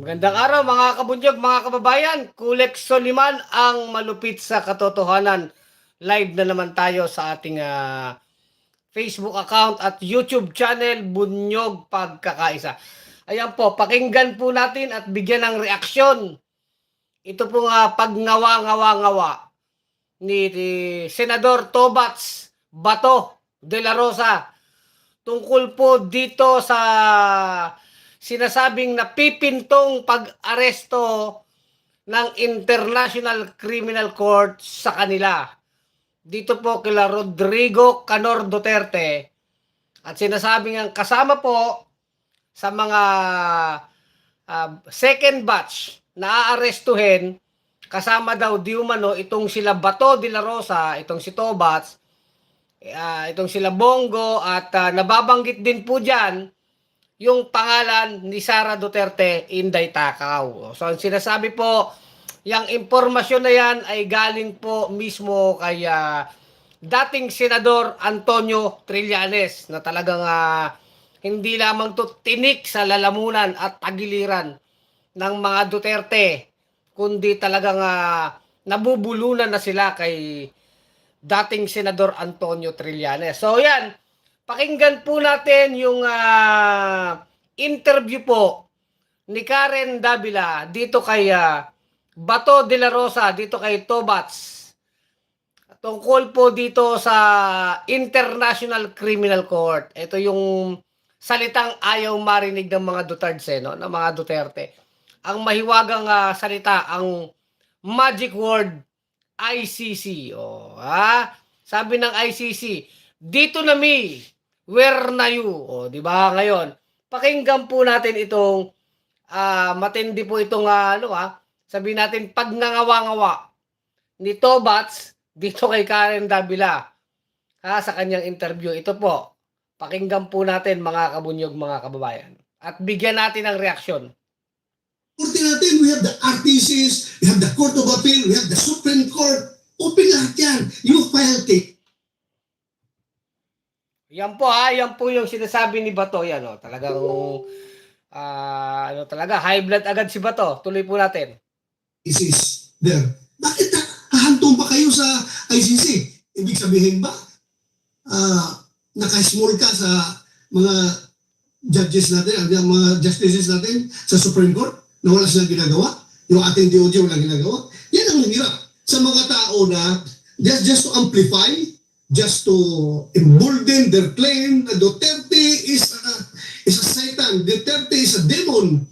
Magandang araw mga kabunyog, mga kababayan. Kulek Soliman ang malupit sa katotohanan. Live na naman tayo sa ating Facebook account at YouTube channel, Bunyog Pagkakaisa. Ayan po, pakinggan po natin at bigyan ng reaksyon. Ito po pagngawa-ngawa-ngawa ni Senador Tobats Bato de la Rosa tungkol po dito sa sinasabing napipintong pag-aresto ng International Criminal Court sa kanila. Dito po kila Rodrigo Canor Duterte at sinasabing ang kasama po sa mga second batch na aarestuhin, kasama daw di umano itong sila Bato de la Rosa, itong si Tobats, itong sila Bongo at nababanggit din po dyan yung pangalan ni Sara Duterte, Inday Takaw. So ang sinasabi po, yung impormasyon na yan ay galing po mismo kay dating Senador Antonio Trillanes na talagang hindi lamang to tinik sa lalamunan at tagiliran ng mga Duterte, kundi talagang nabubulunan na sila kay dating Senador Antonio Trillanes. So yan, pakinggan po natin yung interview po ni Karen Davila dito kay Bato de la Rosa, dito kay Tobats. Tungkol po dito sa International Criminal Court. Ito yung salitang ayaw marinig ng mga Duterte, no? Ng mga Duterte. Ang mahiwagang salita, ang magic word, ICC. Sabi ng ICC, dito na mi, where na you? Di ba ngayon? Pakinggan po natin itong matindi po itong sabi natin pagngangawa-ngawa ni Tobats dito kay Karen Davila sa kanyang interview. Ito po, pakinggan po natin mga kabunyog, mga kababayan. At bigyan natin ng reaksyon. Korte natin, we have the RTCs, we have the Court of Appeal, we have the Supreme Court. Open lahat yan. You filed it. Yan po yan po yung sinasabi ni Bato. Yan talagang talaga high blood agad si Bato. Tuloy po natin. This is there. Bakit hahantong pa kayo sa ICC? Ibig sabihin ba, naka-small ka sa mga judges natin, mga justices natin sa Supreme Court na wala silang ginagawa? Yung ating DOJ walang ginagawa? Yan ang nangyarap sa mga tao na just to amplify, just to embolden their claim na Duterte is a Satan, Duterte is a demon.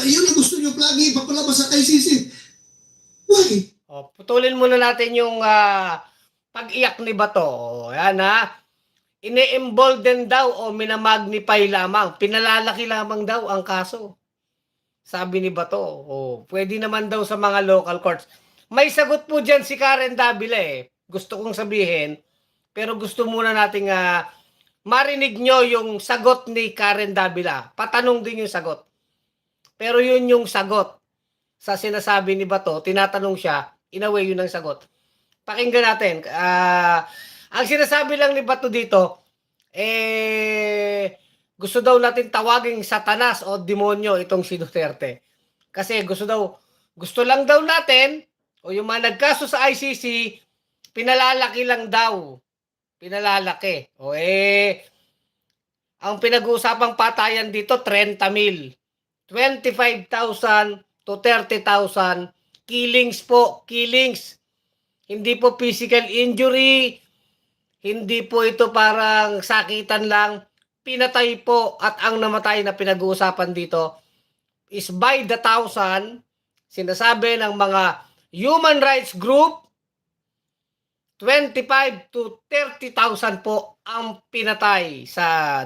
Yun ang gusto nyo lagi ipapalabas sa ICC. Why? Putulin muna natin yung pag-iyak ni Bato. Yan ini-embolden daw o minamagnify lamang. Pinalalaki lamang daw ang kaso. Sabi ni Bato. Pwede naman daw sa mga local courts. May sagot po dyan si Karen Davila Gusto kong sabihin. Pero gusto muna nating marinig nyo yung sagot ni Karen Davila. Patanong din yung sagot. Pero yun yung sagot sa sinasabi ni Bato. Tinatanong siya, in a way yun ang sagot. Pakinggan natin. Ang sinasabi lang ni Bato dito, gusto daw natin tawaging satanas o demonyo itong si Duterte. Kasi gusto lang daw natin, o yung mga nagkaso sa ICC, pinalalaki lang daw. Pinalalaki. Ang pinag-uusapang patayan dito, 30 mil. 25,000 to 30,000. Killings po, killings. Hindi po physical injury. Hindi po ito parang sakitan lang. Pinatay po at ang namatay na pinag-uusapan dito is by the thousand. Sinasabi ng mga human rights group, 25 to 30,000 po ang pinatay sa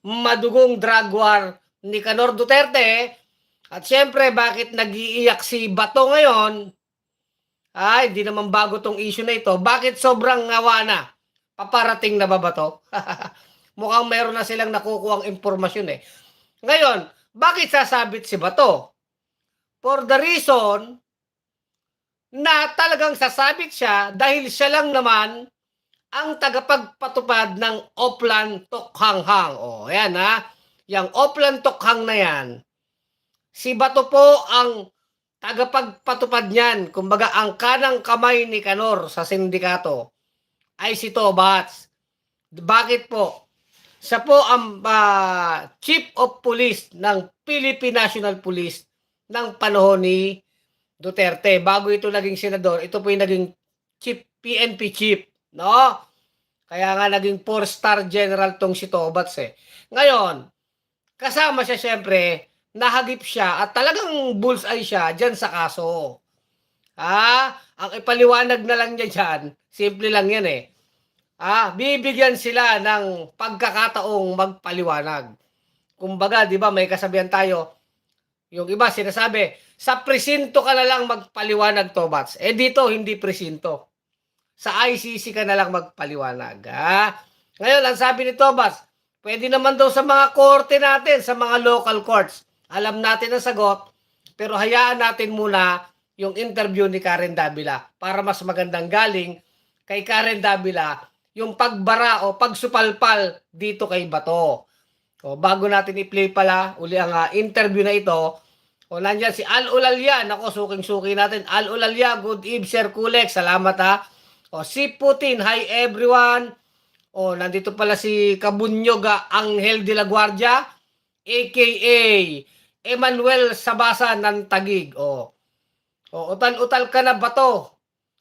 madugong drug war ni Canor Duterte. At syempre, bakit nag-iiyak si Bato ngayon? Hindi naman bago tong issue na ito. Bakit sobrang ngawa na? Paparating na ba Bato? Mukhang meron na silang nakukuhang impormasyon Ngayon, bakit sasabit si Bato? For the reason na talagang sasabit siya dahil siya lang naman ang tagapagpatupad ng Oplan Tokhanghang. Ayan Yang Oplan Tokhang na yan, Si Bato po ang tagapagpatupad niyan. Kumbaga, ang kanang kamay ni Kanor sa sindikato ay si Tobats. Bakit po? Siya po ang Chief of Police ng Philippine National Police ng panahon ni Duterte. Bago ito naging senador, ito po yung naging PNP chief, no? Kaya nga naging 4-star general tong si Tobats eh. Ngayon, kasama siya siyempre, nahagip siya at talagang bullseye siya dyan sa kaso. Ang ipaliwanag na lang niya dyan, simple lang yan eh. Bibigyan sila ng pagkakataong magpaliwanag. Kumbaga, di ba, may kasabihan tayo, yung iba sinasabi, sa presinto ka na lang magpaliwanag, Tobats. Eh dito, hindi presinto. Sa ICC ka na lang magpaliwanag. Ngayon, ang sabi ni Tobats, pwede naman daw sa mga korte natin, sa mga local courts. Alam natin ang sagot, pero hayaan natin muna yung interview ni Karen Davila para mas magandang galing kay Karen Davila yung pagbara o pagsupalpal dito kay Bato. O, bago natin i-play pala uli ang interview na ito, o nandiyan si Al Ulalya, nako suking-suki natin, Al Ulalya, good eve Sir Kulek, salamat O si Putin, hi everyone. O nandito pala si Kabunyog, Angel de la Guardia, aka Emmanuel Sabasa ng Tagig. O utal-utal ka na Bato.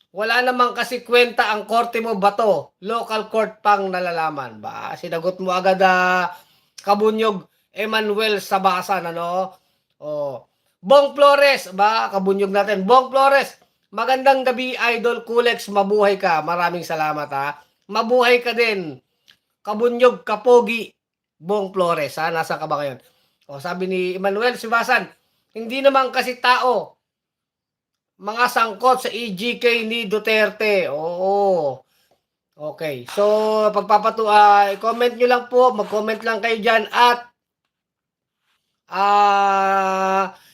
Wala namang kasi kwenta ang korte mo, Bato. Local court pang nalalaman. Sinagot mo agad Kabunyog Emmanuel Sabasan, ano? Bong Flores, kabunyog natin. Bong Flores, magandang gabi, Idol Kulex, mabuhay ka. Maraming salamat, Mabuhay ka din. Kabunyog, Kapogi, Bong Flores, Nasa ka ba ngayon? Sabi ni Emmanuel Sabasan, hindi naman kasi tao mga sangkot sa EGK ni Duterte. Oo. Okay. So, comment nyo lang po. Mag-comment lang kayo dyan. At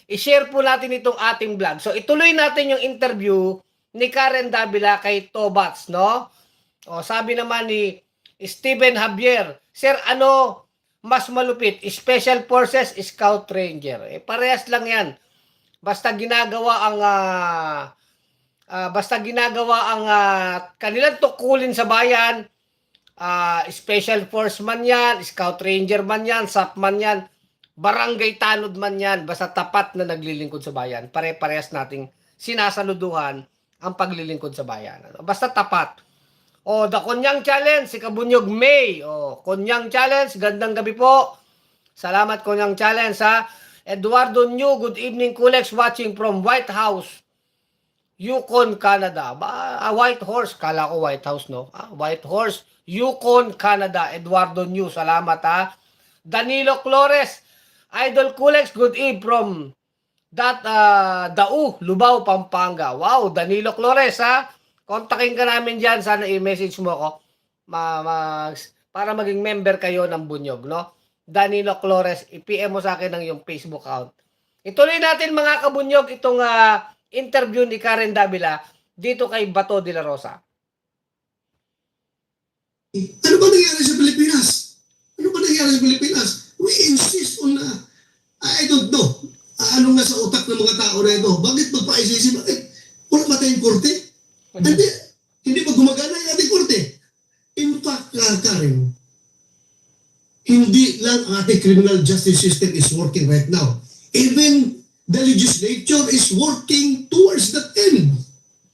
i-share po natin itong ating vlog. So, ituloy natin yung interview ni Karen Davila kay Tobats, no? Sabi naman ni Steven Javier, Sir, ano mas malupit? Special Forces, Scout Ranger. Parehas lang yan. Basta ginagawa ang kanilang tukulin sa bayan, special force man yan, scout ranger man yan, SAP man yan, barangay tanod man yan, basta tapat na naglilingkod sa bayan. Pare-parehas nating sinasaluduhan ang paglilingkod sa bayan. Basta tapat. The Konyang Challenge, si Kabunyog May. Konyang Challenge, gandang gabi po. Salamat Konyang Challenge, Eduardo New, good evening, Kulex, watching from White House, Yukon, Canada. White Horse, kala ko White House, no? White Horse, Yukon, Canada. Eduardo New, salamat, Danilo Flores, Idol Kulex, good eve from Dau, Lubao, Pampanga. Wow, Danilo Flores, kontakin ka namin dyan. Sana i-message mo ako para maging member kayo ng Bunyog, no? Danilo Flores, i-PM mo sa akin ng yung Facebook account. Ituloy natin mga kabunyog itong interview ni Karen Davila dito kay Bato de la Rosa. Ano ba nangyari sa Pilipinas? We insist on I don't know. Anong nasa utak ng mga tao na ito? Bakit magpa-ICC? Bakit? Wala ba tayong korte? Hindi ba gumagana yung ating korte? In fact, Karen, hindi lang ang ating criminal justice system is working right now. Even the legislature is working towards that end.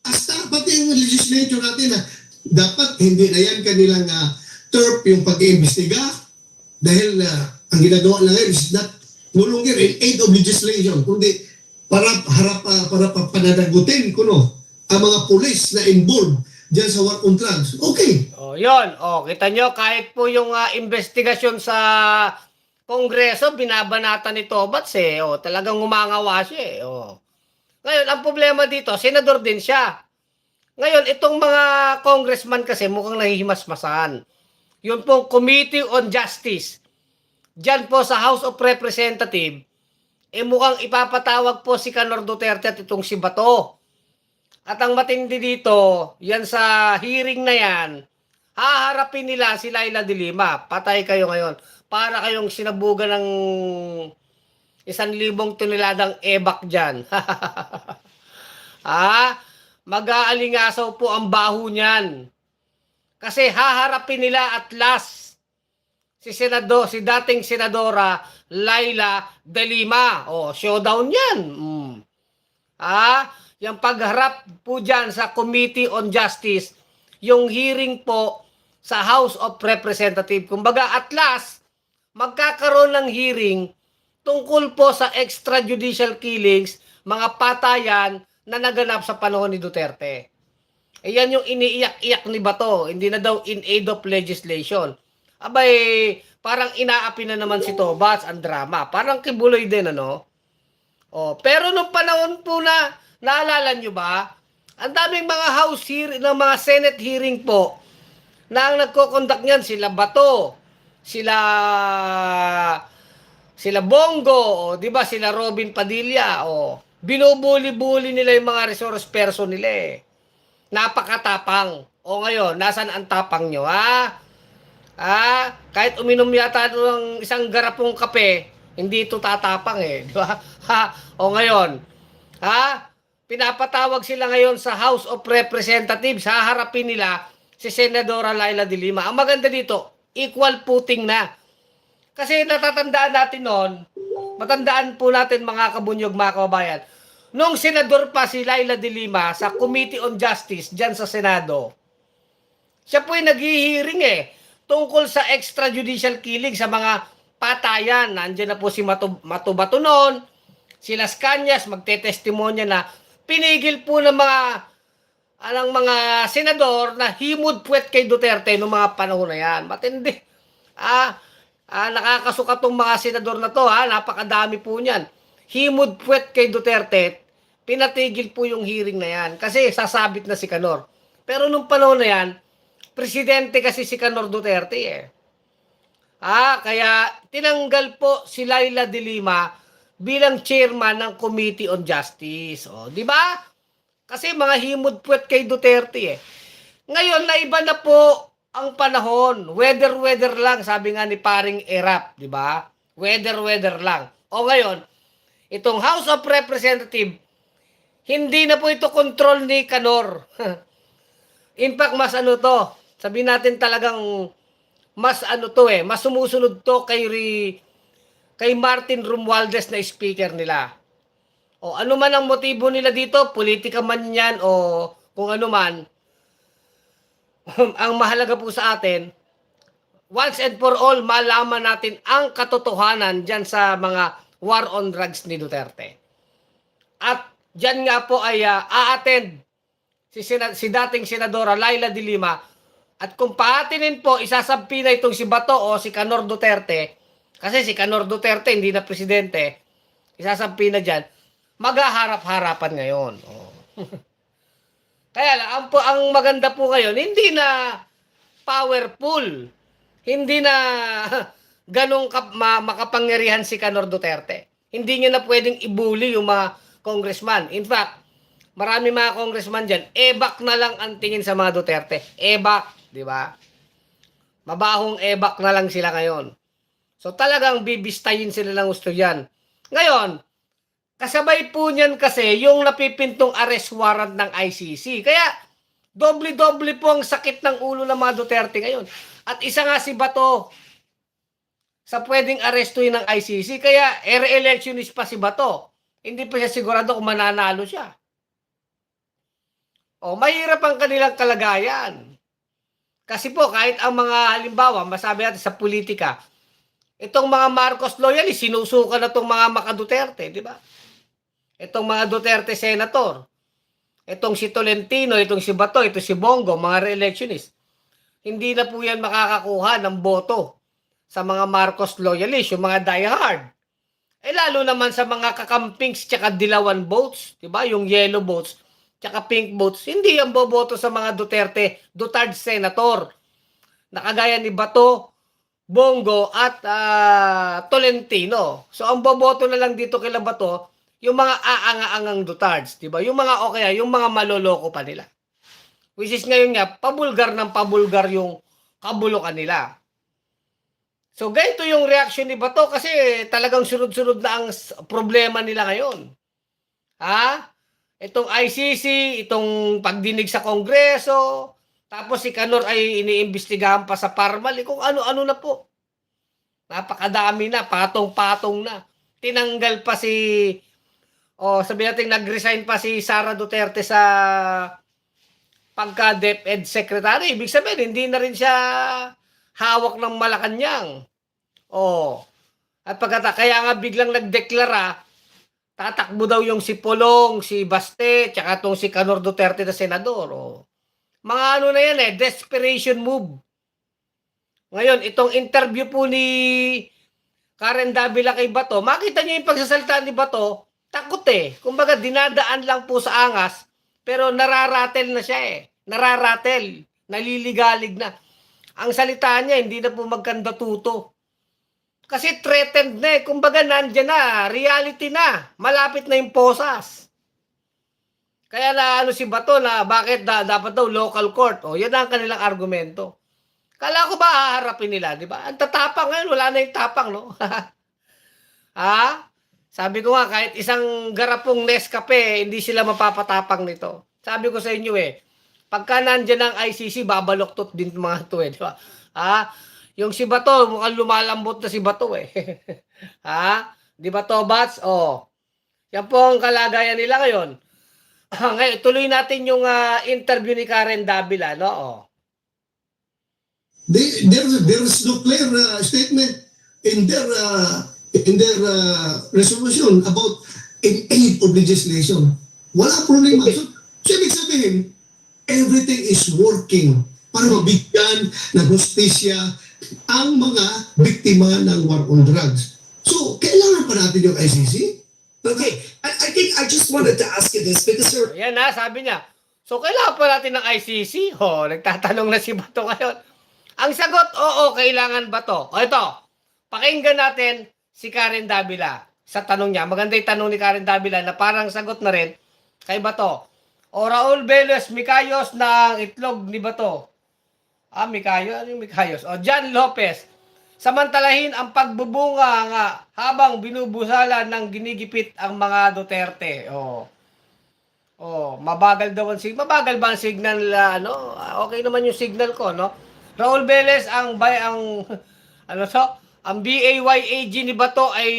Pati yung legislature natin dapat hindi na yan kanilang turf yung pag-iimbestiga dahil ang ginagawa lang ngayon is not no longer in aid of legislation, kundi para pananagutin ang mga police na involved dyan sa war on drugs. Okay. Yun. Kita nyo, kahit po yung investigasyon sa Kongreso, binabanata ni Tobats talagang umangawa siya Ngayon, ang problema dito, senador din siya. Ngayon, itong mga congressman kasi mukhang nahihimasmasan. Yun pong Committee on Justice. Diyan po sa House of Representatives, mukhang ipapatawag po si Kanor Duterte at itong si Bato. At ang matindi dito, yan sa hearing na yan, haharapin nila si Laila de Lima. Patay kayo ngayon. Para kayong sinabugan ng 1,000 toneladang ebak dyan. Mag-aalingasaw po ang baho niyan. Kasi haharapin nila at last si dating Senadora Laila De Lima. Showdown yan. Yung pagharap po dyan sa Committee on Justice, yung hearing po sa House of Representatives. Kumbaga, at last, magkakaroon ng hearing tungkol po sa extrajudicial killings, mga patayan na naganap sa panahon ni Duterte. Yan yung iniiyak-iyak ni Bato, hindi na daw in aid of legislation. Abay, parang inaapi na naman si Tobats ang drama. Parang kibuloy din, ano? Pero nung panahon po na, naalala nyo ba? Ang daming mga House hearing, ng mga Senate hearing po, na ang nagko-conduct niyan, sila Bato, sila Bongo, di ba? Sila Robin Padilla, binubuli-buli nila yung mga resource person nila eh. Napakatapang. Ngayon, nasan ang tapang nyo, kahit uminom yata ng isang garapong kape, hindi ito tatapang eh. Di ba? Ngayon, pinapatawag sila ngayon sa House of Representatives, haharapin nila si Senadora Laila De Lima. Ang maganda dito, equal footing na. Kasi natatandaan natin noon, matandaan po natin mga kabunyog, mga kababayan, nung senador pa si Laila De Lima sa Committee on Justice dyan sa Senado, siya po ay naghihiring tungkol sa extrajudicial killing sa mga patayan. Nandiyan na po si Matubato noon, si Las Cañas, magtetestimonya na pinigil po ng mga senador na himod puwet kay Duterte noong mga panahon na yan. Matindi. Nakakasuka tong mga senador na to, napakadami po niyan. Himod puwet kay Duterte, pinatigil po yung hearing na yan kasi sasabit na si Canor. Pero nung panahon na yan, presidente kasi si Canor Duterte kaya tinanggal po si Laila De Lima bilang chairman ng Committee on Justice. Di ba? Kasi mga himod puwet kay Duterte Ngayon, naiba na po ang panahon. Weather lang, sabi nga ni paring Erap, di ba? Weather lang. Ngayon, itong House of Representatives, hindi na po ito control ni Canor. In fact, mas sabihin natin talagang mas mas sumusunod to kay Martin Romualdez na speaker nila. Ano man ang motibo nila dito, politika man yan o kung ano man, ang mahalaga po sa atin, once and for all, malaman natin ang katotohanan dyan sa mga war on drugs ni Duterte. At dyan nga po ay a-attend si dating Senadora Laila De Lima. At kung paatinin po, isasampi na itong si Bato o si Canor Duterte, kasi si Canor Duterte hindi na presidente, isasampi na dyan, maghaharap-harapan ngayon. Kaya lang, ang maganda po ngayon, hindi na powerful, hindi na ganong makapangyarihan si Canor Duterte. Hindi niya na pwedeng ibuli yung mga congressman. In fact, marami mga congressman dyan, ebak na lang ang tingin sa mga Duterte. Ebak, di ba? Mabahong ebak na lang sila ngayon. So talagang bibistayin sila ng gusto yan. Ngayon, kasabay po niyan kasi yung napipintong arrest warrant ng ICC. Kaya, doble-doble po ang sakit ng ulo ng mga Duterte ngayon. At isa nga si Bato sa pwedeng arestuin ng ICC. Kaya, re-electionist pa si Bato. Hindi pa siya sigurado kung mananalo siya. Mahirap ang kanilang kalagayan. Kasi po, kahit ang mga halimbawa, masabi natin sa politika, itong mga Marcos loyalist, sinusuka na itong mga Maka-Duterte, di ba? Itong mga Duterte senator, itong si Tolentino, itong si Bato, itong si Bongo, mga re-electionist, hindi na po yan makakakuha ng boto sa mga Marcos loyalist, yung mga diehard. Lalo naman sa mga kakampings tsaka dilawan votes, di ba? Yung yellow votes tsaka pink votes, hindi yan boboto sa mga Duterte senator. Nakagaya ni Bato, Bongo at Tolentino. So ang boboto na lang dito kila Bato, yung mga aanga-angang Dutards, di ba? Yung mga yung mga maloloko pa nila. Which is ngayon nga, pabulgar ng pabulgar yung kabulukan nila. So ganito yung reaction ni Bato kasi talagang sunod-sunod na ang problema nila ngayon. Ha? Itong ICC, itong pagdinig sa Kongreso, tapos si Canor ay iniimbestigahan pa sa Parmal, kung ano-ano na po. Napakadami na, patong-patong na. Tinanggal pa sabi natin nag-resign pa si Sara Duterte sa pagka-DepEd Secretary. Ibig sabihin, hindi na rin siya hawak ng Malacanang. At kaya nga biglang nagdeklara, tatakbo daw yung si Polong, si Baste, tsaka itong si Canor Duterte na senador. Mga ano na yan desperation move. Ngayon, itong interview po ni Karen Davila kay Bato, makita niyo yung pagsasalita ni Bato, takot Kumbaga, dinadaan lang po sa angas, pero nararatel na siya Nararatel, naliligalig na. Ang salita niya, hindi na po magkandatuto. Kasi threatened na Kumbaga, nandyan na, reality na. Malapit na yung posas. Kaya na si Bato na bakit dapat daw local court. Yan ang kanilang argumento. Kala ko ba haharapin nila, di ba? Ang tatapang ngayon, wala na yung tapang, no? Sabi ko nga, kahit isang garapong Nescafe, hindi sila mapapatapang nito. Sabi ko sa inyo pagka nandyan ang ICC, babaloktot din mga ito di ba? Yung si Bato, mukhang lumalambot na si Bato Di ba, Tobats? Yan po ang kalagayan nila ngayon. Ngayon, tuloy natin yung interview ni Karen Davila, no? There is no clear statement in their resolution about any of legislation. Wala problema. So ibig sabihin, everything is working para mabigyan ng hustisya ang mga biktima ng war on drugs. So, kailangan pa natin yung ICC? Okay, I think I just wanted to ask you this because you're... Yan sabi niya. So, kailangan pa natin ng ICC? Nagtatanong na si Bato ngayon. Ang sagot, oo, kailangan ba to? Ito, pakinggan natin si Karen Davila sa tanong niya. Maganda yung tanong ni Karen Davila na parang sagot na rin kay Bato. Raul Veles, Mikayos ng itlog ni Bato. Mikayos? Ano yung Mikayos? John Lopez. Samantalahin ang pagbubunga nga habang binubusala ng ginigipit ang mga Duterte. Mabagal daw ang signal. Mabagal ba ang signal? Okay naman yung signal ko, no? Raul Veles, ang BAYAG ni Bato ay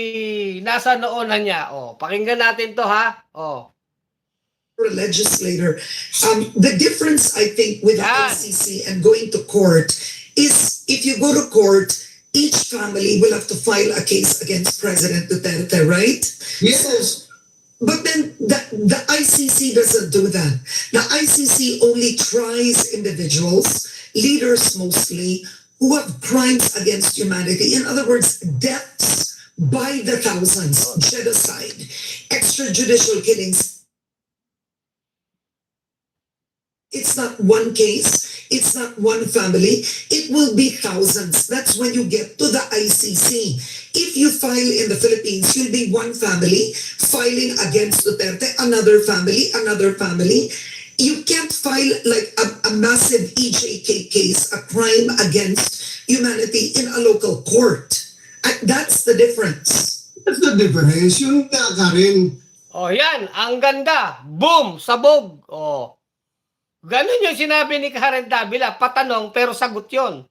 nasa noonan niya. Pakinggan natin to, ha? a legislator. The difference, I think, with the ICC and going to court is if you go to court, each family will have to file a case against President Duterte, right? Yes. But then the ICC doesn't do that. The ICC only tries individuals, leaders mostly, who have crimes against humanity. In other words, deaths by the thousands, genocide, extrajudicial killings. It's not one case, it's not one family, it will be thousands. That's when you get to the ICC. If you file in the Philippines, you'll be one family filing against Duterte, another family. You can't file like a massive EJK case, a crime against humanity in a local court. That's the difference. That's the difference. Yun nga, Karen. Yan. Ang ganda. Boom! Sabog. Ganun yung sinabi ni Karen Davila. Patanong, pero sagot yon.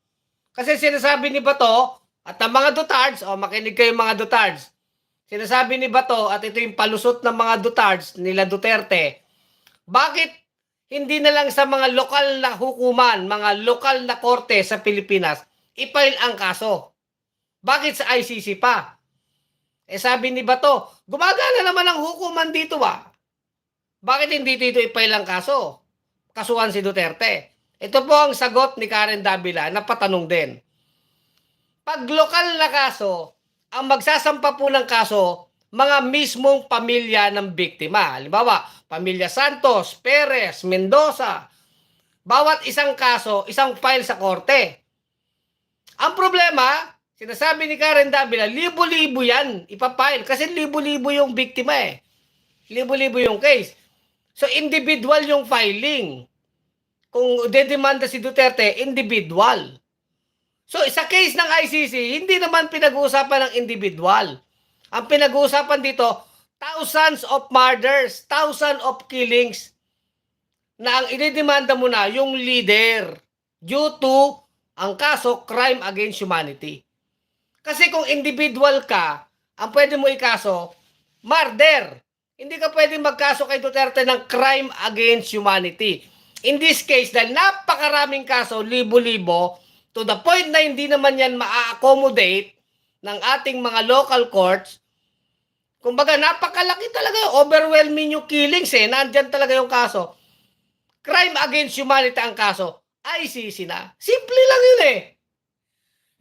Kasi sinasabi ni Bato, at ang mga Dutards, makinig kayo mga Dutards. Sinasabi ni Bato, at ito yung palusot ng mga Dutards, nila Duterte, bakit hindi na lang sa mga lokal na hukuman, mga lokal na korte sa Pilipinas, i-file ang kaso? Bakit sa ICC pa? Sabi ni Bato, gumagana naman ang hukuman dito Bakit hindi dito i-file ang kaso? Kasuhan si Duterte. Ito po ang sagot ni Karen Davila na patanong din. Pag lokal na kaso, ang magsasampa po ng kaso, mga mismong pamilya ng biktima. Halimbawa, pamilya Santos, Perez, Mendoza. Bawat isang kaso, isang file sa korte. Ang problema, sinasabi ni Karen Davila, libo-libo yan ipapile. Kasi libo-libo yung biktima Libo-libo yung case. So, individual yung filing. Kung dedemanda si Duterte, individual. So, sa case ng ICC, hindi naman pinag-uusapan ng individual. Ang pinag-uusapan dito, thousands of murders, thousands of killings na ang inidemanda mo na yung leader due to ang kaso crime against humanity. Kasi kung individual ka, ang pwede mo ikaso, murder. Hindi ka pwede magkaso kay Duterte ng crime against humanity. In this case, dahil napakaraming kaso, libo-libo, to the point na hindi naman yan ma-accommodate ng ating mga local courts, kumbaga napakalaki talaga, overwhelming yung killings nandyan talaga yung kaso. Crime against humanity ang kaso, ICC na. Simple lang yun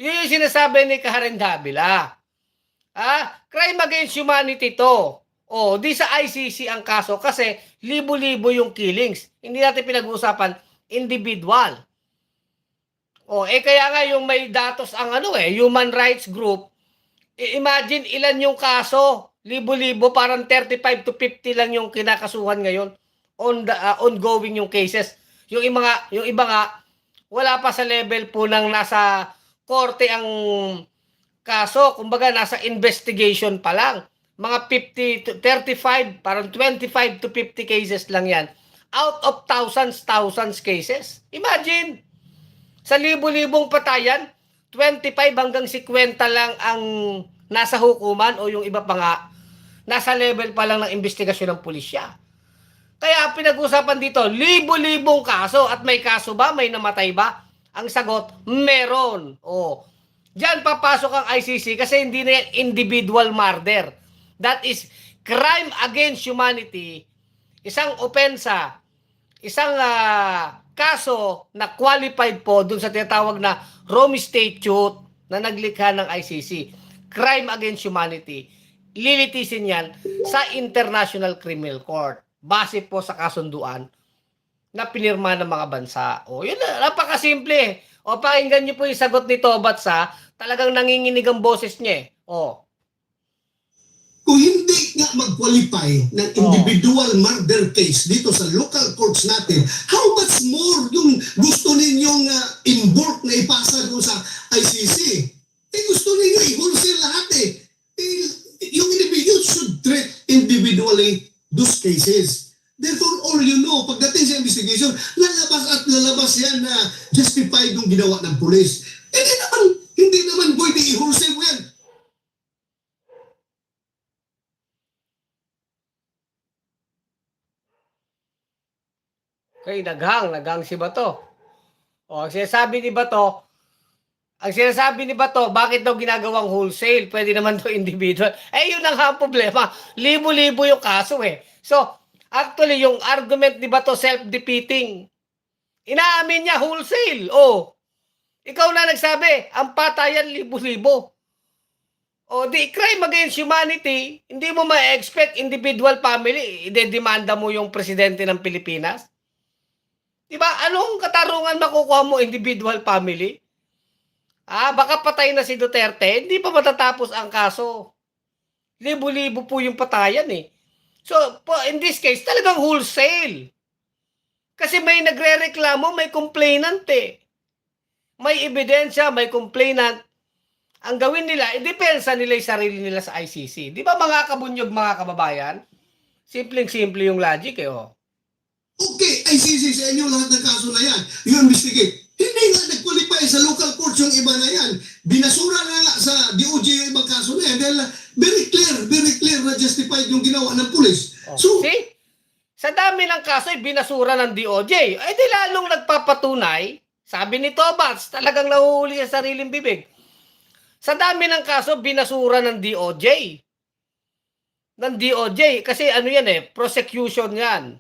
Yun yung sinasabi ni Karen Davila. Crime against humanity to. Di sa ICC ang kaso kasi libo-libo yung killings. Hindi natin pinag-uusapan individual. Kaya nga yung may datos ang human rights group, imagine ilan yung kaso, libo-libo, parang 35 to 50 lang yung kinakasuhan ngayon on the ongoing yung cases. Yung iba nga wala pa sa level po ng nasa korte ang kaso, kumbaga nasa investigation pa lang. Mga 50 to 35, parang 25 to 50 cases lang yan. Out of thousands cases. Imagine, sa libo-libong patayan, 25 hanggang 50 lang ang nasa hukuman o yung iba pa nga, nasa level pa lang ng investigasyon ng pulisya. Kaya pinag-usapan dito, libo-libong kaso at may kaso ba? May namatay ba? Ang sagot, meron. Diyan papasok ang ICC kasi hindi na yan individual murder. That is crime against humanity. Isang opensa, isang kaso na qualified po dun sa tinatawag na Rome Statute na naglikha ng ICC. Crime against humanity. Lilitisin yan sa International Criminal Court. Base po sa kasunduan na pinirma ng mga bansa. Yun na, napakasimple. Pakinggan niyo po yung sagot ni Tobats talagang nanginginig ang boses niya Kung hindi nga mag-qualify ng individual murder case dito sa local courts natin, how much more yung gusto ninyong invoke na ipasa doon sa ICC? Gusto ninyo i-wholesale lahat yung individual should treat individually those cases. Therefore, all you know, pagdating sa investigation, lalabas at lalabas yan na justified yung ginawa ng police. Hindi naman pwede i-wholesale mo yan. Okay, naghang si Bato. Ang sinasabi ni Bato, bakit daw ginagawang wholesale? Pwede naman daw individual. Yun ang problema. Libo-libo yung kaso So, actually, yung argument ni Bato self-defeating. Inaamin niya wholesale. Ikaw na nagsabi, ang patayan libo-libo. Di crime against humanity, hindi mo ma-expect individual family, idedemanda mo yung presidente ng Pilipinas. Diba? Anong katarungan makukuha mo individual family? Baka patay na si Duterte, hindi pa matatapos ang kaso. Libo-libo po yung patayan So, in this case, talagang wholesale. Kasi may nagre-reklamo, may complainant May ebidensya, may complainant. Ang gawin nila, idepensa nila yung sarili nila sa ICC. Di ba mga kabunyog, mga kababayan? Simpleng-simple yung logic Okay, ICC sa inyo lahat ng kaso na yan. You investigate. Hindi nga nag-qualify sa local courts yung iba na yan. Binasura na nga sa DOJ yung ibang kaso na yan. Dahil very clear na justified yung ginawa ng police. So, see? Sa dami ng kaso, binasura ng DOJ. Di lalong nagpapatunay, sabi ni Tobats, talagang nahuhuli sa sariling bibig. Sa dami ng kaso, binasura ng DOJ. Kasi prosecution yan.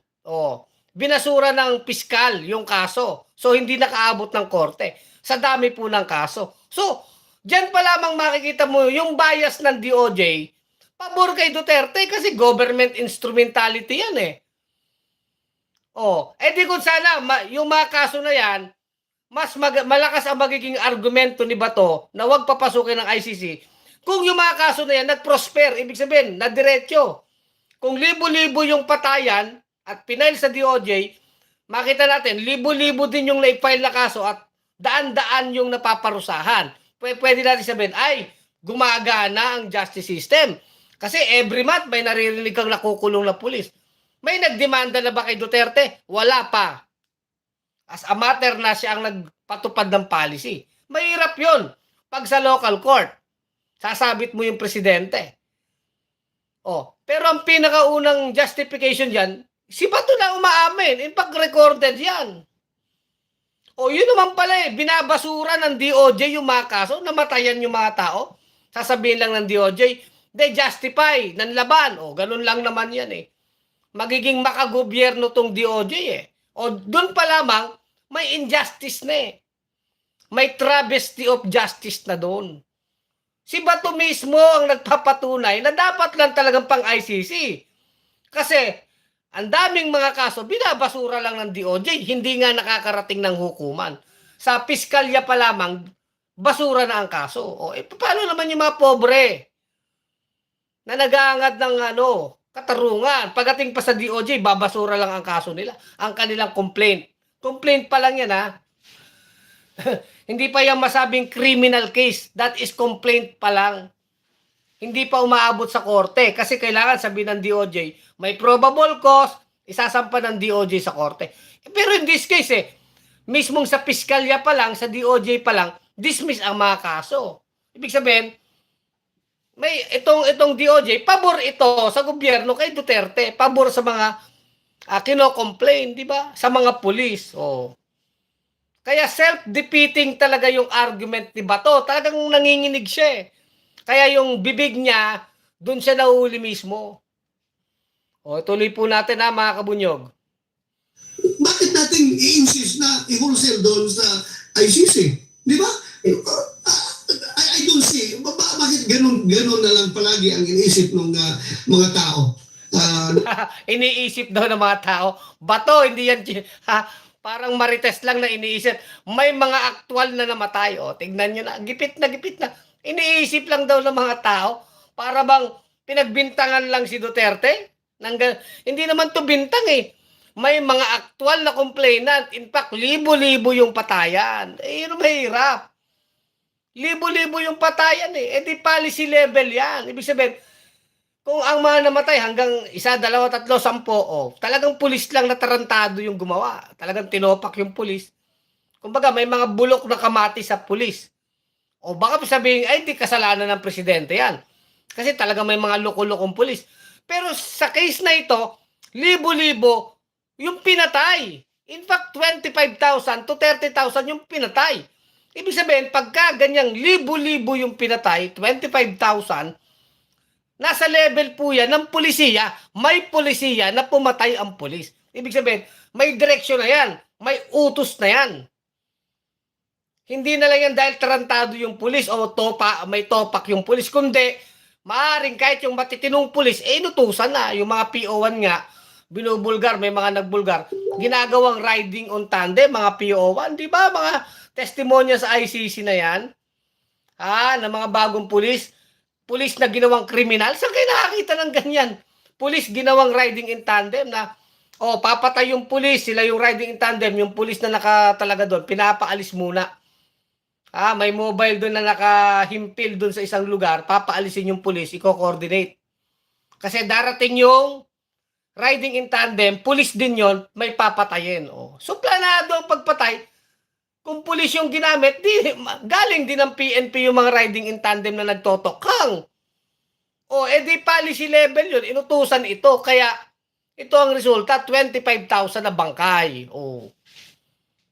Binasura ng piskal yung kaso. So, hindi nakaabot ng korte. Sa dami po ng kaso. So, dyan pa lamang makikita mo yung bias ng DOJ, pabor kay Duterte kasi government instrumentality yan di kung sana, yung mga kaso na yan, mas malakas ang magiging argumento ni Bato na huwag papasukin ng ICC. Kung yung mga kaso na yan nag-prosper, ibig sabihin, na diretso. Kung libo-libo yung patayan, at pinail sa DOJ, makita natin, libo-libo din yung na-file na kaso at daan-daan yung napaparusahan. Pwede natin sabihin, ay, gumagana ang justice system. Kasi every month may naririnig kang nakukulong na pulis. May nagdemanda na ba kay Duterte? Wala pa. As a matter na siya ang nagpatupad ng policy. Mahirap yun. Pag sa local court, sasabit mo yung presidente. Pero ang pinakaunang justification dyan, si Bato na umaamin. In fact, recorded yan. Yun naman pala binabasura ng DOJ yung mga kaso, namatayan yung mga tao. Sasabihin lang ng DOJ, they justify, nanlaban. Ganun lang naman yan Magiging makagobyerno tong DOJ doon pa lamang, may injustice na May travesty of justice na doon. Si Bato mismo ang nagpapatunay na dapat lang talagang pang ICC. Kasi, ang daming mga kaso, binabasura lang ng DOJ, hindi nga nakakarating ng hukuman. Sa piskalya pa lamang, basura na ang kaso. Paano naman yung mga pobre na nag-aangad ng katarungan? Pagdating pa sa DOJ, babasura lang ang kaso nila. Ang kanilang complaint. Complaint pa lang yan Hindi pa yan masabing criminal case. That is complaint pa lang. Hindi pa umaabot sa korte. Kasi kailangan sabihin ng DOJ, may probable cause, isasampa ng DOJ sa korte. Pero in this case mismong sa piskalya pa lang, sa DOJ pa lang, dismiss ang mga kaso. Ibig sabihin, may itong DOJ, pabor ito sa gobyerno kay Duterte. Pabor sa mga kino-complain, di ba? Sa mga pulis. Kaya self-defeating talaga yung argument ni Bato. Talagang nanginginig siya Kaya yung bibig niya, dun siya nahuli mismo. Tuloy po natin mga kabunyog. Bakit natin i-insist na i-wholesale doon sa ICC? Di ba? I don't see. Bakit ganun na lang palagi ang iniisip ng mga tao? Iniisip daw ng mga tao. Bato, hindi yan. Parang marites lang na iniisip. May mga aktual na namatay. Tignan nyo na. Gipit na. Iniisip lang daw ng mga tao. Para bang pinagbintangan lang si Duterte? Hindi naman to bintang May mga aktual na complainant. In fact, libo-libo yung patayan. Yun mahirap. Libo-libo yung patayan di policy level yan. Ibig sabihin, kung ang mga namatay hanggang 1, 2, 3, 10, talagang pulis lang na tarantado yung gumawa. Talagang tinopak yung pulis. Kumbaga, may mga bulok na kamati sa pulis. Baka sabihin, ay, di kasalanan ng presidente yan. Kasi talagang may mga loko-lokong pulis. Pero sa case na ito, libo-libo yung pinatay. In fact, 25,000 to 30,000 yung pinatay. Ibig sabihin, pagka ganyang libo-libo yung pinatay, 25,000, nasa level po yan ng pulisiya. May pulisiya na pumatay ang pulis. Ibig sabihin, may direksyon na yan. May utos na yan. Hindi na lang yan dahil tarantado yung pulis o may topak yung pulis. Kundi, maaaring kahit yung matitinong pulis, inutusan na. Yung mga PO1 nga, binubulgar, may mga nagbulgar. Ginagawang riding on tandem, mga PO1. Di ba mga testimonya sa ICC na yan? Na mga bagong pulis na ginawang kriminal. Saan kayo nakakita ng ganyan? Pulis ginawang riding in tandem na papatay yung pulis, sila yung riding in tandem, yung pulis na nakatalaga doon, pinapaalis muna. May mobile doon na nakahimpil doon sa isang lugar, papaalisin yung pulis, i-coordinate. Kasi darating yung riding in tandem, pulis din yon, may papatayin. So planado ang pagpatay. Kung pulis yung ginamit, galing din ng PNP yung mga riding in tandem na nagtotokang. Di policy level yun, inutusan ito. Kaya ito ang resulta, 25,000 na bangkay.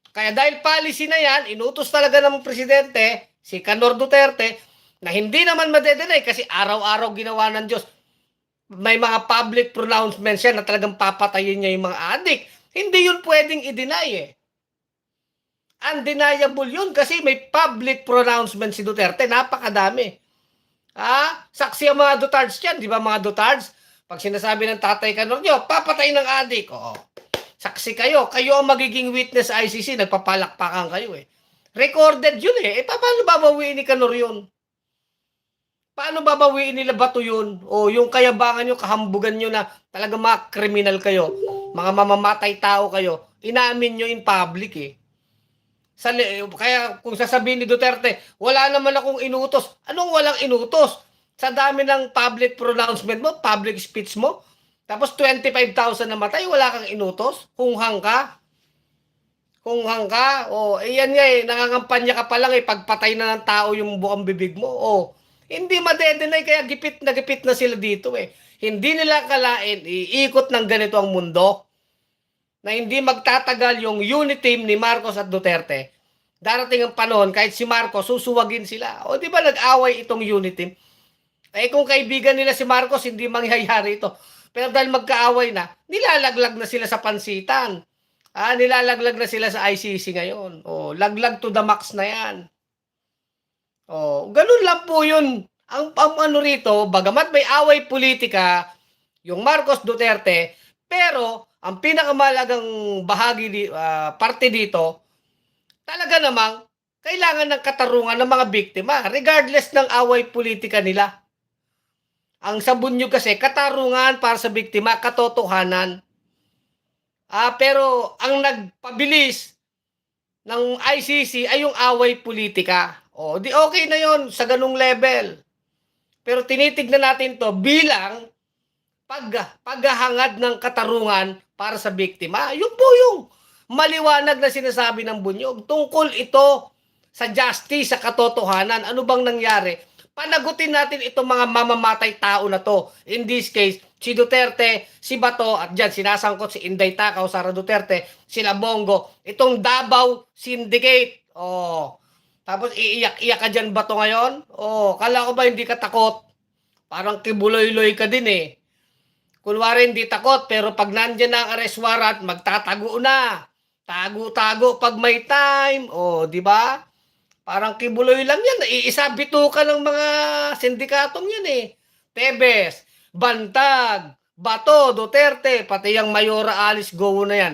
Kaya dahil policy na yan, inutos talaga ng presidente, si Canor Duterte, na hindi naman madedenay kasi araw-araw ginawa ng Diyos. May mga public pronouncements yan na talagang papatayin niya yung mga adik. Hindi yun pwedeng i-deny Undeniable yun kasi may public pronouncement si Duterte. Napakadami. Saksi ang mga Dutards yan. Di ba mga Dutards? Pag sinasabi ng tatay Canor nyo, papatay ng adik. Saksi kayo. Kayo ang magiging witness sa ICC. Nagpapalakpakan kayo Recorded yun paano babawiin ni Canor yun? Paano babawiin nila Bato yun? Yung kayabangan nyo, kahambugan nyo na talagang mga kriminal kayo, mga mamamatay tao kayo, inamin nyo in public Kaya kung sasabihin ni Duterte, wala naman akong inutos. Anong walang inutos? Sa dami ng public pronouncement mo, public speech mo, tapos 25,000 na matay, wala kang inutos? Hunghang ka? Hunghang ka? O, yan nga nangangampanya ka pa lang pagpatay na ng tao yung buong bibig mo. O, hindi madedenay, kaya gipit na sila dito Hindi nila kalain, iikot ng ganito ang mundo na hindi magtatagal yung unity team ni Marcos at Duterte. Darating ang panahon, kahit si Marcos, susuwagin sila. O di ba nag-away itong unity team? Kung kaibigan nila si Marcos, hindi mangyayari ito. Pero dahil magkaaway na, nilalaglag na sila sa pansitan. Nilalaglag na sila sa ICC ngayon. Laglag to the max na yan. Ganun lang po yun. Ang ano rito, bagamat may away politika, yung Marcos Duterte, pero ang pinakamalagang bahagi, parte dito, talaga namang kailangan ng katarungan ng mga biktima, regardless ng away politika nila. Ang sabon nyo kasi, katarungan para sa biktima, katotohanan. Pero ang nagpabilis ng ICC ay yung away politika. Di okay na yon sa ganung level. Pero tinitignan natin to bilang paghahangad ng katarungan para sa biktima. Yun po yung maliwanag na sinasabi ng Bunyog. Tungkol ito sa justice, sa katotohanan. Ano bang nangyari? Panagutin natin itong mga mamamatay tao na to. In this case, si Duterte, si Bato, at dyan sinasangkot si Inday Takaw, Sara Duterte, sila Bongo. Itong Davao Syndicate. Tapos iiyak-iyak ka dyan, Bato, ngayon? Kala ko ba hindi ka takot? Parang kibuloy-loy ka din Kunwari hindi takot, pero pag nandyan na ang arrest warrant, magtatago na. Tago-tago pag may time. Di ba? Parang kibuloy lang yan. Iisa bituka ng mga sindikatong yan Tebes, Bantag, Bato, Duterte, pati yung Mayora Alice Go na yan.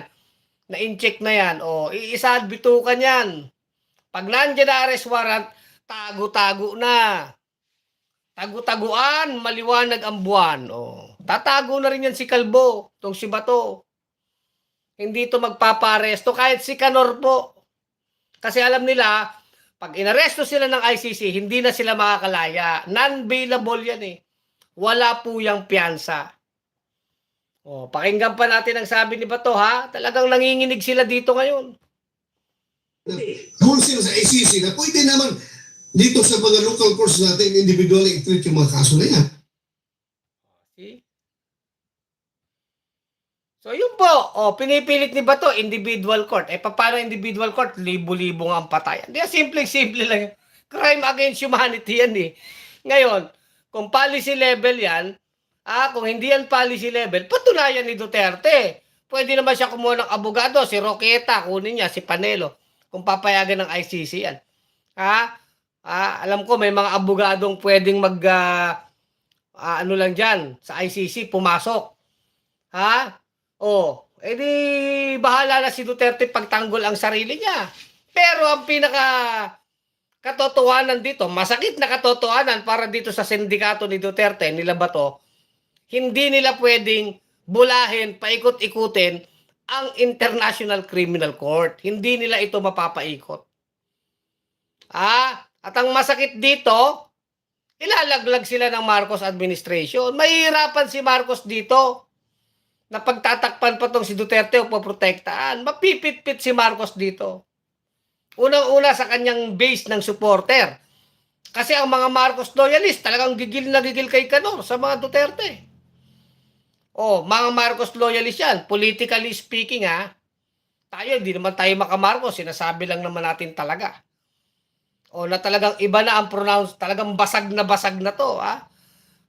Na-incheck na yan. Iisa bitukan yan. Pag nandyan na arrest warrant, tago-tago na. Tago-taguan, maliwanag ang buwan. Tatago na rin yan si Kalbo, itong si Bato. Hindi ito magpaparesto, kahit si Canor po. Kasi alam nila, pag inaresto sila ng ICC, hindi na sila makakalaya. Non-bailable yan Wala po yung piyansa. Pakinggan pa natin ang sabi ni Bato Talagang nanginginig sila dito ngayon. Kung sila sa ICC na pwede naman dito sa mga local courts natin, individually i-treat yung mga kaso na yan. See? So yun po, pinipilit ni Bato, individual court. Paano individual court? Libo-libo nga ang patayan. Di, simple lang. Crime against humanity yan Ngayon, kung policy level yan, kung hindi yan policy level, patunayan ni Duterte. Pwede naman siya kumuha ng abogado, si Roqueta, kunin niya, si Panelo, kung papayagan ng ICC yan. Alam ko may mga abogadong pwedeng ano lang dyan, sa ICC, pumasok. Di bahala na si Duterte pagtanggol ang sarili niya. Pero ang katotohanan dito, masakit na katotohanan para dito sa sindikato ni Duterte, nila Bato, hindi nila pwedeng bulahin, paikot-ikutin ang International Criminal Court. Hindi nila ito mapapaikot. At ang masakit dito, ilalaglag sila ng Marcos administration. Mahihirapan si Marcos dito na pagtatakpan pa tong si Duterte o paprotektaan. Mapipit-pit si Marcos dito. Unang-una sa kanyang base ng supporter. Kasi ang mga Marcos loyalist talagang gigil na gigil kay Canor sa mga Duterte. Mga Marcos loyalist yan. Politically speaking tayo, hindi naman tayo maka-Marcos. Sinasabi lang naman natin talaga. Na talagang iba na ang pronounce, talagang basag na to,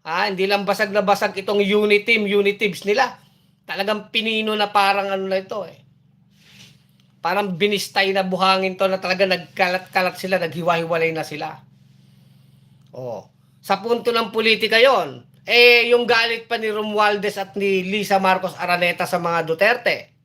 hindi lang basag na basag itong unitives nila. Talagang pinino na parang ano na ito Parang binistay na buhangin to na talaga nagkalat-kalat sila, naghiwa-hiwalay na sila. Sa punto ng politika yon, yung galit pa ni Romualdez at ni Lisa Marcos Araneta sa mga Duterte.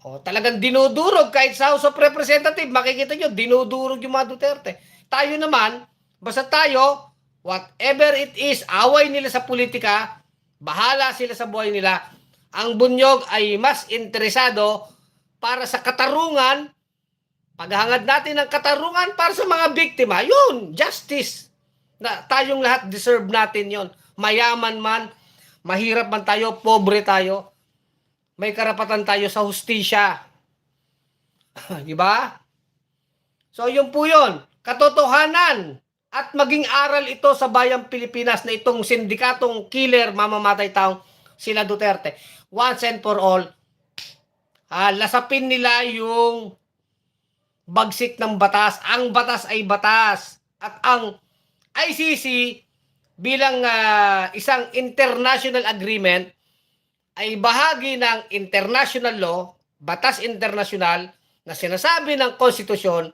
Talagang dinudurog kahit sa House of Representatives. Makikita nyo, dinudurog yung mga Duterte. Tayo naman, basta tayo, whatever it is, away nila sa politika, bahala sila sa buhay nila. Ang Bunyog ay mas interesado para sa katarungan paghahangad natin ng katarungan para sa mga biktima, yun, justice. Na tayong lahat deserve natin yon. Mayaman man, mahirap man tayo, pobre tayo, may karapatan tayo sa hustisya. Di ba? So yun po yun, katotohanan at maging aral ito sa bayang Pilipinas na itong sindikatong killer, mamamatay taong sila Duterte. Once and for all, lasapin nila yung bagsik ng batas. Ang batas ay batas. At ang ICC bilang isang international agreement ay bahagi ng international law, batas international na sinasabi ng konstitusyon.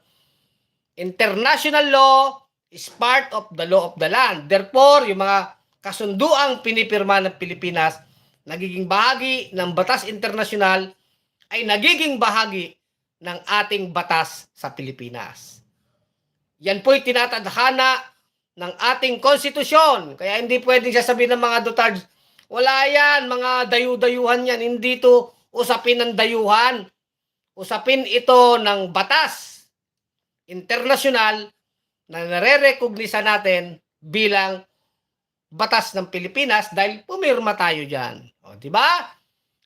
International law is part of the law of the land. Therefore, yung mga kasunduang pinipirma ng Pilipinas, nagiging bahagi ng batas international, ay nagiging bahagi ng ating batas sa Pilipinas. Yan po'y tinatadhana ng ating konstitusyon. Kaya hindi pwedeng sasabihin ng mga Duterte, wala yan, mga dayu-dayuhan yan. Hindi to usapin ng dayuhan. Usapin ito ng batas internasyonal na nare-recognize natin bilang batas ng Pilipinas dahil pumirma tayo dyan. O, di ba?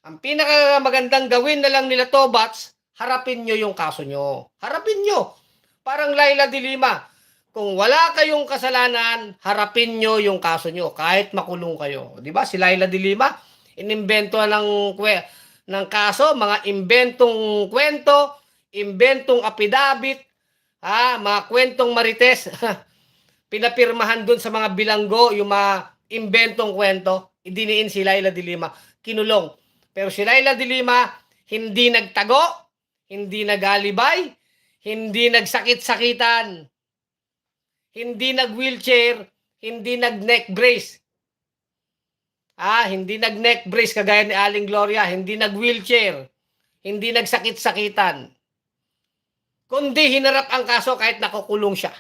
Ang pinakamagandang gawin na lang nila Tobats, harapin nyo yung kaso nyo. Harapin nyo. Parang Laila de Lima. Kung wala kayong kasalanan, harapin nyo yung kaso nyo. Kahit makulong kayo. Di ba? Si Laila de Lima, inimbento ng kaso, mga imbentong kwento, imbentong apidabit, mga kwentong marites, pinapirmahan dun sa mga bilanggo, yung mga imbentong kwento, idiniin si Laila de Lima, kinulong. Pero si Laila de Lima, hindi nagtago, hindi nagalibay, hindi nagsakit-sakitan, hindi nag-wheelchair, hindi nag-neck brace. Hindi nag-neck brace kagaya ni Aling Gloria, hindi nag-wheelchair, hindi nagsakit-sakitan. Kundi hinarap ang kaso kahit nakukulong siya.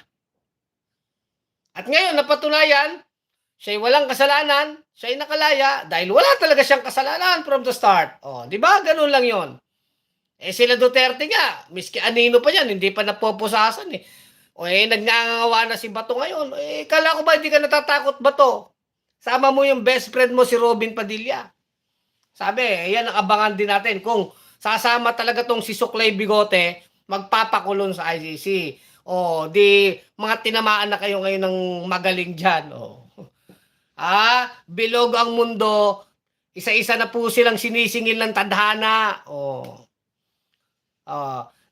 At ngayon, napatunayan, siya'y walang kasalanan, siya'y nakalaya dahil wala talaga siyang kasalanan from the start. O, di ba? Ganun lang yon. Sila Duterte nga, miski anino pa yan, hindi pa napopusasan eh. O nagngangawa na si Bato ngayon. Kala ko ba hindi ka natatakot, Bato? Sama mo yung best friend mo si Robin Padilla. Sabi, yan ang abangan din natin. Kung sasama talaga tong si Suklay Bigote, magpapakulong sa ICC. O, di, mga tinamaan na kayo ngayon ng magaling dyan. O. Bilog ang mundo, isa-isa na po silang sinisingil ng tadhana. O.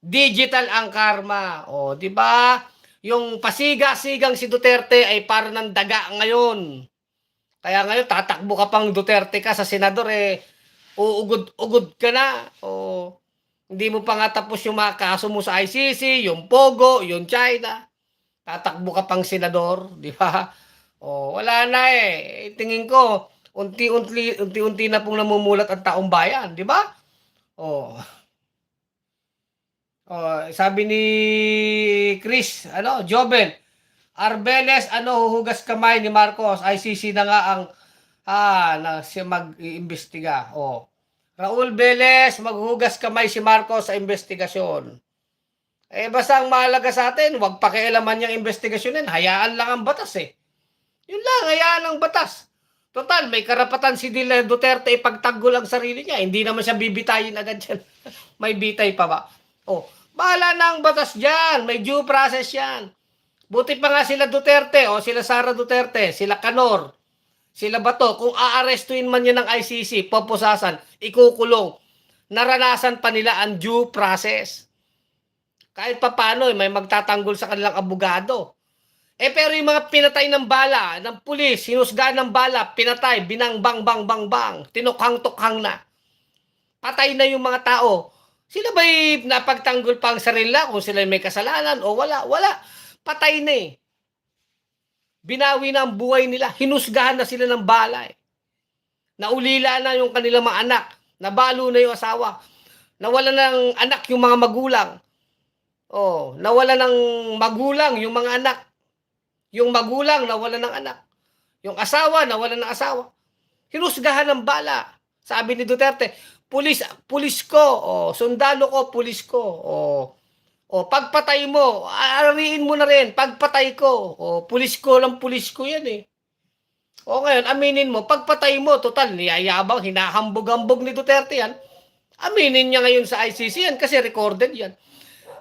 Digital ang karma. O, di ba? Yung pasiga-sigang si Duterte ay para ng daga ngayon. Kaya ngayon, tatakbo ka pang Duterte ka sa senador, uugod-ugod ka na. O, hindi mo pa nga tapos yung mga kaso mo sa ICC, yung Pogo, yung China. Tatakbo ka pang senador, di ba? O, wala na eh. Tingin ko, unti-unti na pong namumulat ang taong bayan, di ba? O, sabi ni Chris, Joben, Arbeles, huhugas kamay ni Marcos, ICC na nga ang na siya mag-iimbestiga. Raul Veles, maghugas kamay si Marcos sa investigasyon. Basta ang mahalaga sa atin, huwag pakialaman yung investigasyon yan. Hayaan lang ang batas eh. Yun lang, hayaan ang batas. Total, may karapatan si Duterte ipagtanggol ang sarili niya. Hindi naman siya bibitayin agad yan. May bitay pa ba? Bahala na ang batas dyan. May due process yan. Buti pa nga sila Duterte, sila Sara Duterte, sila Canor, sila Bato, kung aarestuin man yan ng ICC, poposasan, ikukulong, naranasan pa nila ang due process. Kahit pa paano, may magtatanggol sa kanilang abogado. Pero yung mga pinatay ng bala, ng pulis, sinusgaan ng bala, pinatay, binang bang bang bang bang, tinukhang-tukhang na. Patay na yung mga tao. Sila ba'y napagtanggol pa ang sarila kung sila may kasalanan o wala? Wala. Patay na eh. Binawi na ang buhay nila. Hinusgahan na sila ng bala eh. Naulila na yung kanilang mga anak. Nabalo na yung asawa. Nawala ng anak yung mga magulang. Nawala ng magulang yung mga anak. Yung magulang nawala ng anak. Yung asawa nawala ng asawa. Hinusgahan ng bala. Sabi ni Duterte, pulis ko. Sundalo ko, pulis ko. O pagpatay mo, ariin mo na rin, pagpatay ko. O pulis ko yan eh. O ngayon, aminin mo, pagpatay mo, total, niyayabang, hinahambog-hambog ni Duterte yan. Aminin niya ngayon sa ICC yan kasi recorded yan.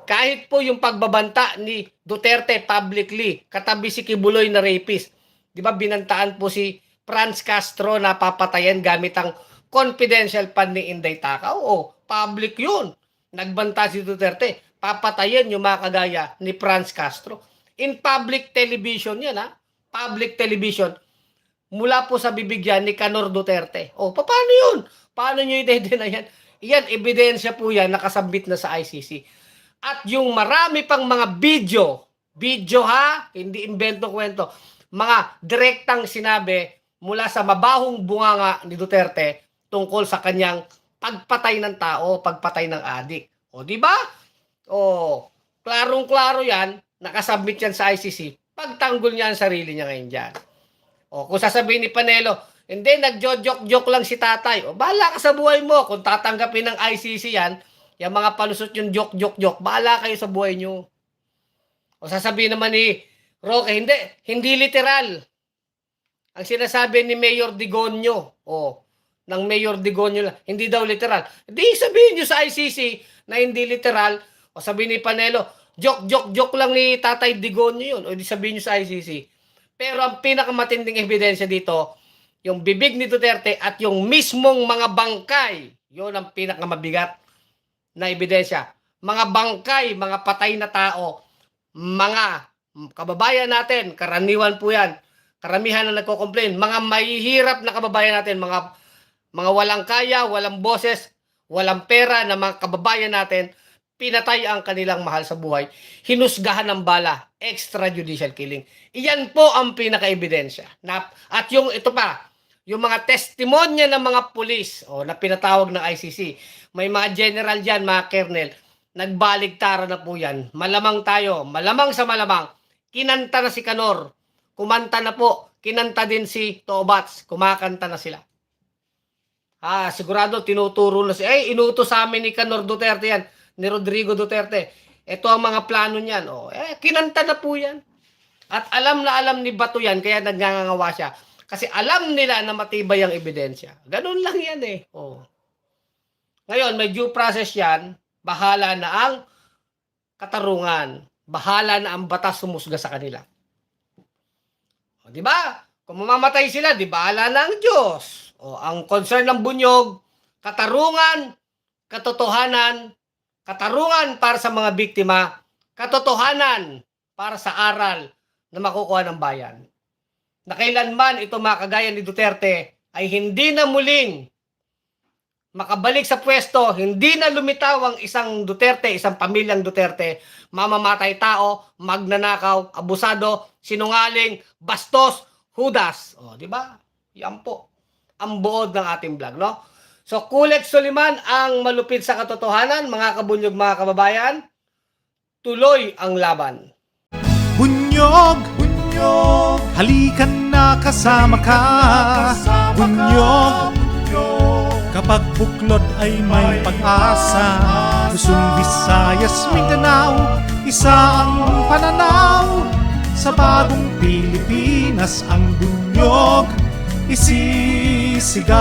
Kahit po yung pagbabanta ni Duterte publicly, katabi si Kibuloy na rapist. Di ba binantaan po si Franz Castro na papatayan gamit ang confidential fund ni Inday Takaw? O, public yun. Nagbanta si Duterte. Papatayan yung mga kagaya ni Franz Castro. In public television yan ha. Public television. Mula po sa bibig yan ni Canor Duterte. O, paano yun? Paano nyo i-deny yan? Yan, ebidensya po yan, nakasabit na sa ICC. At yung marami pang mga video ha, hindi invento kwento, mga direktang sinabi mula sa mabahong bunganga ni Duterte tungkol sa kanyang pagpatay ng tao, pagpatay ng adik. O, di ba? O, klarong-klaro yan, nakasubmit yan sa ICC, pagtanggol niya ang sarili niya ngayon dyan. O, kung sasabihin ni Panelo, hindi, nagjo-joke-joke lang si tatay. O, bahala ka sa buhay mo. Kung tatanggapin ng ICC yan, yung mga palusot yung joke-joke-joke, bahala kayo sa buhay nyo. O, sasabihin naman ni Roque, hindi literal. Ang sinasabi ni Mayor Digonio, ng Mayor Digonio lang, hindi daw literal. Hindi sabihin nyo sa ICC na hindi literal, o sabihin ni Panelo, joke lang ni Tatay Digonio yun, o di sabihin nyo sa ICC. Pero ang pinakamatinding ebidensya dito, yung bibig ni Duterte at yung mismong mga bangkay, yun ang pinakamabigat na ebidensya. Mga bangkay, mga patay na tao, mga kababayan natin, karaniwan po yan, karamihan na nagko-complain, mga mahihirap na kababayan natin, mga walang kaya, walang boses, walang pera na mga kababayan natin, pinatay ang kanilang mahal sa buhay, hinusgahan ng bala, extrajudicial killing. Iyan po ang pinaka-ebidensya. At yung ito pa, yung mga testimonya ng mga pulis na pinatawag ng ICC, may mga general dyan, mga kernel, nagbaligtara na po yan. Malamang tayo, malamang sa malamang, kinanta na si Canor, kumanta na po, kinanta din si Tobats, kumakanta na sila. Sigurado tinuturo na inutos sa amin ni Canor Duterte yan, ni Rodrigo Duterte. Ito ang mga plano niyan. Kinanta na po yan. At alam na alam ni Bato yan, kaya nagngangawa siya. Kasi alam nila na matibay ang ebidensya. Ganun lang yan eh. Ngayon, may due process yan. Bahala na ang katarungan. Bahala na ang batas sumusga sa kanila. Di ba? Kung mamamatay sila, di bahala na ang Diyos. Ang concern ng bunyog, katarungan, katotohanan, katarungan para sa mga biktima, katotohanan para sa aral na makukuha ng bayan. Na kailanman ito mga kagaya ni Duterte ay hindi na muling makabalik sa pwesto, hindi na lumitaw ang isang Duterte, isang pamilyang Duterte, mamamatay tao, magnanakaw, abusado, sinungaling, bastos, hudas. Di ba? Yan po ang buod ng ating vlog, no? So, Kulit Soliman ang malupit sa katotohanan, mga kabunyog, mga kababayan. Tuloy ang laban. Bunyog, bunyog, halikan na kasama ka. Bunyog, kapag buklod ay may pag-asa. Luzon, Visayas, Mindanao, isa ang pananaw. Sa bagong Pilipinas ang bunyog isisigaw.